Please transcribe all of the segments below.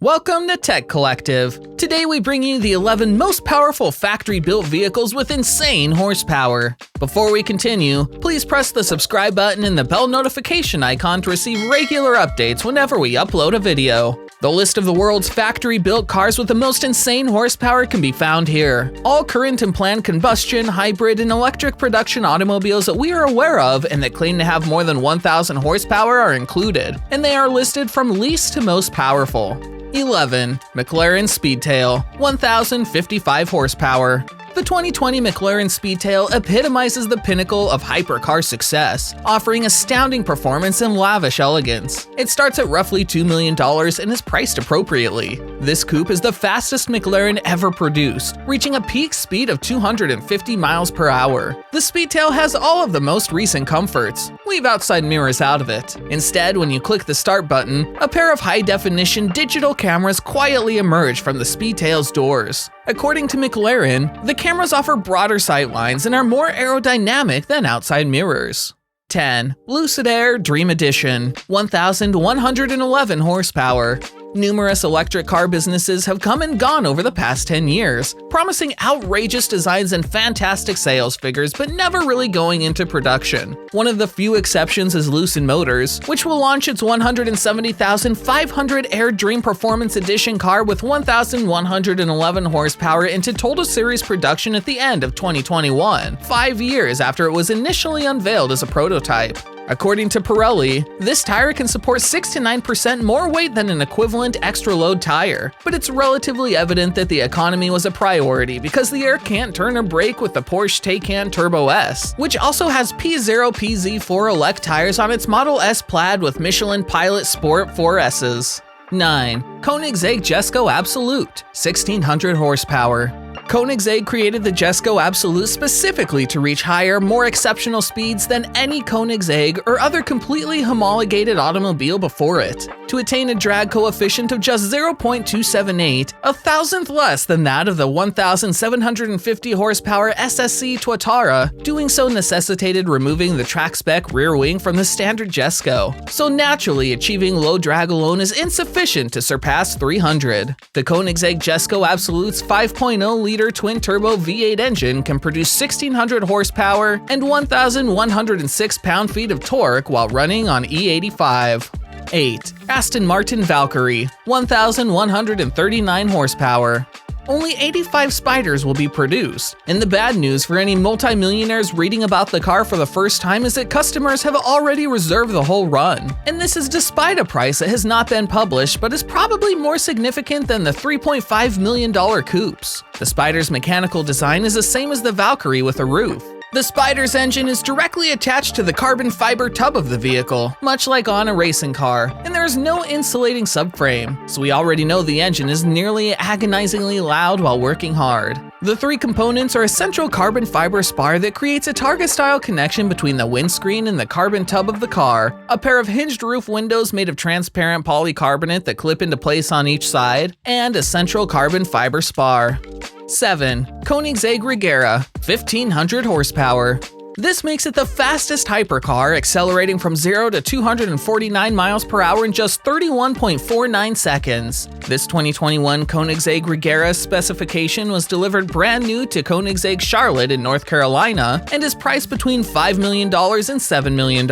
Welcome to Tech Collective. Today we bring you the 11 most powerful factory-built vehicles with insane horsepower. Before we continue, please press the subscribe button and the bell notification icon to receive regular updates whenever we upload a video. The list of the world's factory-built cars with the most insane horsepower can be found here. All current and planned combustion, hybrid, and electric production automobiles that we are aware of and that claim to have more than 1,000 horsepower are included, and they are listed from least to most powerful. 11. McLaren Speedtail, 1,055 horsepower. The 2020 McLaren Speedtail epitomizes the pinnacle of hypercar success, offering astounding performance and lavish elegance. It starts at roughly $2 million and is priced appropriately. This coupe is the fastest McLaren ever produced, reaching a peak speed of 250 miles per hour. The Speedtail has all of the most recent comforts. Leave outside mirrors out of it. Instead, when you click the start button, a pair of high-definition digital cameras quietly emerge from the Speedtail's doors. According to McLaren, the cameras offer broader sightlines and are more aerodynamic than outside mirrors. 10. Lucid Air Dream Edition, 1,111 horsepower. Numerous electric car businesses have come and gone over the past 10 years, promising outrageous designs and fantastic sales figures but never really going into production. One of the few exceptions is Lucid Motors, which will launch its 170,500 Air Dream Performance Edition car with 1,111 horsepower into total series production at the end of 2021, 5 years after it was initially unveiled as a prototype. According to Pirelli, this tire can support 6 to 9% more weight than an equivalent extra-load tire, but it's relatively evident that the economy was a priority because the Air can't turn or brake with the Porsche Taycan Turbo S, which also has P0 PZ4 Elect tires on its Model S Plaid with Michelin Pilot Sport 4Ss. 9. Koenigsegg Jesko Absolut, 1,600 horsepower. Koenigsegg created the Jesko Absolut specifically to reach higher, more exceptional speeds than any Koenigsegg or other completely homologated automobile before it, to attain a drag coefficient of just 0.278, a thousandth less than that of the 1,750 horsepower SSC Tuatara. Doing so necessitated removing the track spec rear wing from the standard Jesko, so naturally achieving low drag alone is insufficient to surpass 300. The Koenigsegg Jesko Absolut's 5.0-liter twin-turbo V8 engine can produce 1,600 horsepower and 1,106 pound-feet of torque while running on E85. 8. Aston Martin Valkyrie, 1,139 horsepower. Only 85 Spiders will be produced, and the bad news for any multimillionaires reading about the car for the first time is that customers have already reserved the whole run. And this is despite a price that has not been published but is probably more significant than the $3.5 million coupes. The Spider's mechanical design is the same as the Valkyrie with a roof. The Spider's engine is directly attached to the carbon fiber tub of the vehicle, much like on a racing car, and there is no insulating subframe, so we already know the engine is nearly agonizingly loud while working hard. The three components are a central carbon fiber spar that creates a Targa-style connection between the windscreen and the carbon tub of the car, a pair of hinged roof windows made of transparent polycarbonate that clip into place on each side, and a central carbon fiber spar. 7. Koenigsegg Regera, 1,500 horsepower. This makes it the fastest hypercar, accelerating from 0 to 249 miles per hour in just 31.49 seconds. This 2021 Koenigsegg Regera specification was delivered brand new to Koenigsegg Charlotte in North Carolina and is priced between $5 million and $7 million.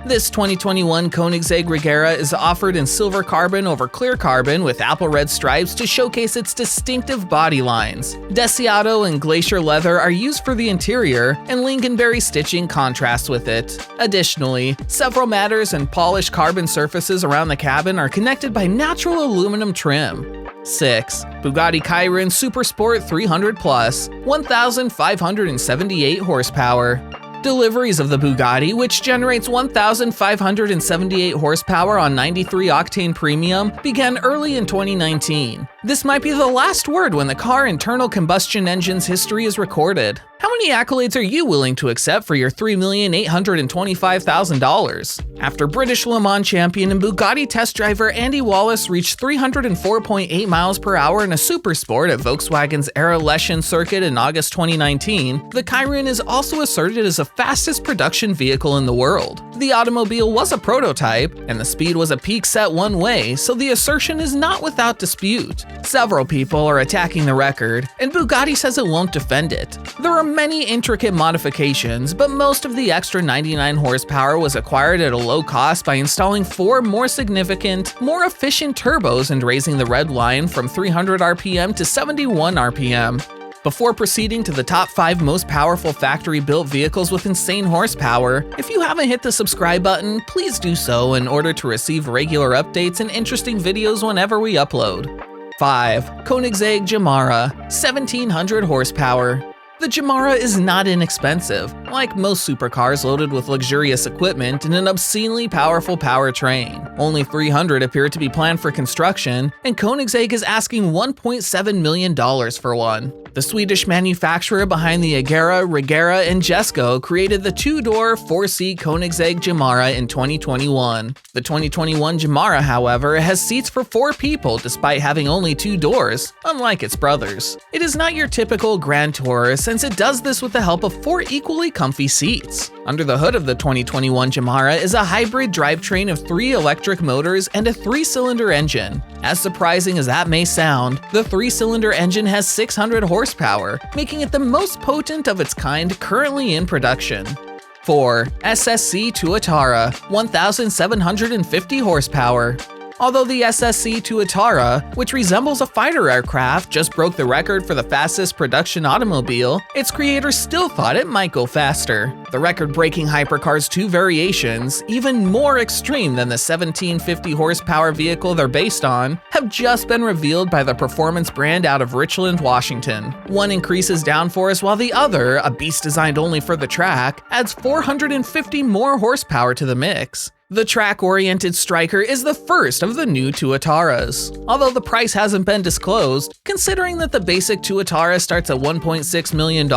This 2021 Koenigsegg Regera is offered in silver carbon over clear carbon with apple red stripes to showcase its distinctive body lines. Desiato and glacier leather are used for the interior, and lingonberry stitching contrasts with it. Additionally, several matters and polished carbon surfaces around the cabin are connected by natural aluminum trim. 6. Bugatti Chiron Supersport 300 Plus, 1,578 horsepower. Deliveries of the Bugatti, which generates 1,578 horsepower on 93 octane premium, began early in 2019. This might be the last word when the car internal combustion engine's history is recorded. How many accolades are you willing to accept for your $3,825,000? After British Le Mans champion and Bugatti test driver Andy Wallace reached 304.8 miles per hour in a supersport at Volkswagen's Ereleschen circuit in August 2019, the Chiron is also asserted as the fastest production vehicle in the world. The automobile was a prototype, and the speed was a peak set one way, so the assertion is not without dispute. Several people are attacking the record, and Bugatti says it won't defend it. There are many intricate modifications, but most of the extra 99 horsepower was acquired at a low cost by installing 4 more significant, more efficient turbos and raising the red line from 300 RPM to 71 RPM. Before proceeding to the top 5 most powerful factory-built vehicles with insane horsepower, if you haven't hit the subscribe button, please do so in order to receive regular updates and interesting videos whenever we upload. 5. Koenigsegg Germara, 1700 horsepower. The Germara is not inexpensive, like most supercars loaded with luxurious equipment and an obscenely powerful powertrain. Only 300 appear to be planned for construction, and Koenigsegg is asking $1.7 million for one. The Swedish manufacturer behind the Regera, and Jesko created the 2-door, 4-seat Koenigsegg Germara in 2021. The 2021 Germara, however, has seats for 4 people despite having only 2 doors, unlike its brothers. It is not your typical Grand Tourer since it does this with the help of 4 equally comfy seats. Under the hood of the 2021 Germara is a hybrid drivetrain of 3 electric motors and a 3-cylinder engine. As surprising as that may sound, the 3-cylinder engine has 600 horsepower, making it the most potent of its kind currently in production. 4. SSC Tuatara, 1,750 horsepower. Although the SSC Tuatara, which resembles a fighter aircraft, just broke the record for the fastest production automobile, its creators still thought it might go faster. The record-breaking hypercar's 2 variations, even more extreme than the 1,750 horsepower vehicle they're based on, have just been revealed by the performance brand out of Richland, Washington. One increases downforce while the other, a beast designed only for the track, adds 450 more horsepower to the mix. The track-oriented Striker is the first of the new Tuataras. Although the price hasn't been disclosed, considering that the basic Tuatara starts at $1.6 million,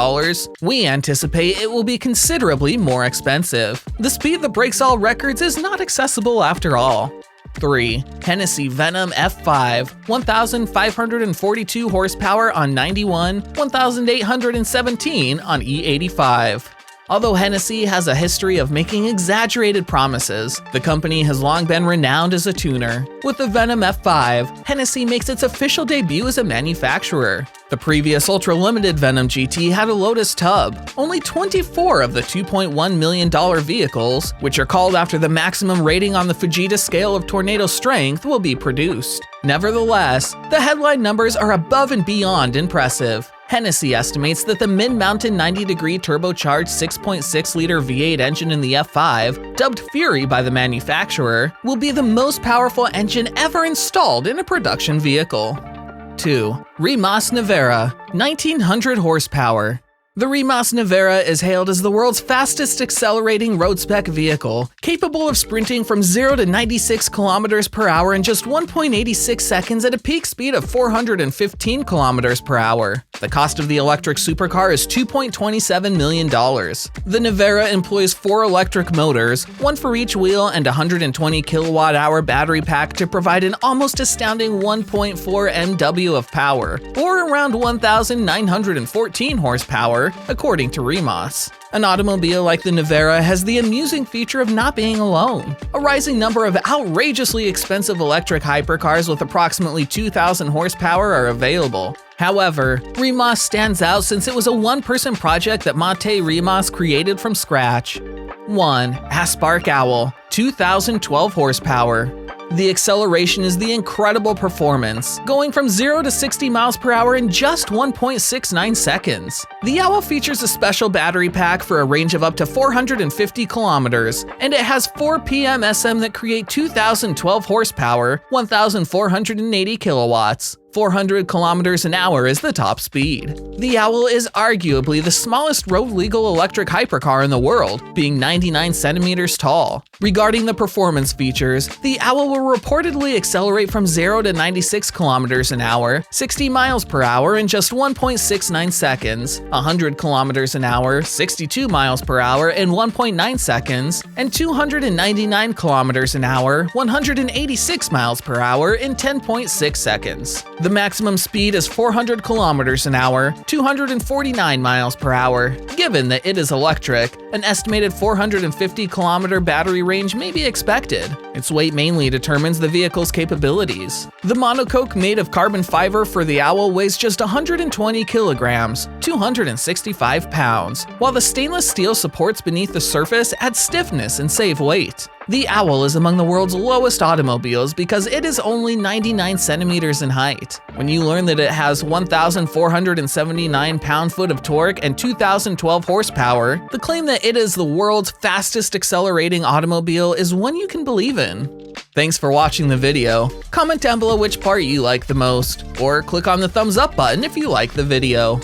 we anticipate it will be considerably more expensive. The speed that breaks all records is not accessible after all. 3. Hennessey Venom F5, 1,542 horsepower on 91, 1,817 on E85. Although Hennessey has a history of making exaggerated promises, the company has long been renowned as a tuner. With the Venom F5, Hennessey makes its official debut as a manufacturer. The previous ultra-limited Venom GT had a Lotus tub. Only 24 of the $2.1 million vehicles, which are called after the maximum rating on the Fujita scale of tornado strength, will be produced. Nevertheless, the headline numbers are above and beyond impressive. Hennessey estimates that the mid-mountain 90-degree turbocharged 6.6-liter V8 engine in the F5, dubbed Fury by the manufacturer, will be the most powerful engine ever installed in a production vehicle. 2. Rimac Nevera, 1,900 horsepower. The Rimac Nevera is hailed as the world's fastest accelerating road-spec vehicle, capable of sprinting from 0 to 96 km per hour in just 1.86 seconds at a peak speed of 415 km per hour. The cost of the electric supercar is $2.27 million. The Nevera employs 4 electric motors, 1 for each wheel, and a 120 kilowatt-hour battery pack to provide an almost astounding 1.4 MW of power, or around 1,914 horsepower, according to Rimac. An automobile like the Nevera has the amusing feature of not being alone. A rising number of outrageously expensive electric hypercars with approximately 2,000 horsepower are available. However, Rimac stands out since it was a one-person project that Mate Rimac created from scratch. 1. Asapark Owl, 2,012 horsepower. The acceleration is the incredible performance, going from 0 to 60 miles per hour in just 1.69 seconds. The Owl features a special battery pack for a range of up to 450 kilometers, and it has 4 PMSM that create 2,012 horsepower, 1,480 kilowatts. 400 kilometers an hour is the top speed. The Owl is arguably the smallest road-legal electric hypercar in the world, being 99 centimeters tall. Regarding the performance features, the Owl will reportedly accelerate from 0 to 96 kilometers an hour, 60 miles per hour in just 1.69 seconds, 100 kilometers an hour, 62 miles per hour in 1.9 seconds, and 299 kilometers an hour, 186 miles per hour in 10.6 seconds. The maximum speed is 400 kilometers an hour, 249 miles per hour. Given that it is electric, an estimated 450 kilometer battery range may be expected. Its weight mainly determines the vehicle's capabilities. The monocoque made of carbon fiber for the Owl weighs just 120 kilograms, 265 pounds, while the stainless steel supports beneath the surface add stiffness and save weight. The Owl is among the world's lowest automobiles because it is only 99 centimeters in height. When you learn that it has 1,479 pound-foot of torque and 2,012 horsepower, the claim that it is the world's fastest accelerating automobile is one you can believe in. Thanks for watching the video. Comment down below which part you like the most, or click on the thumbs up button if you like the video.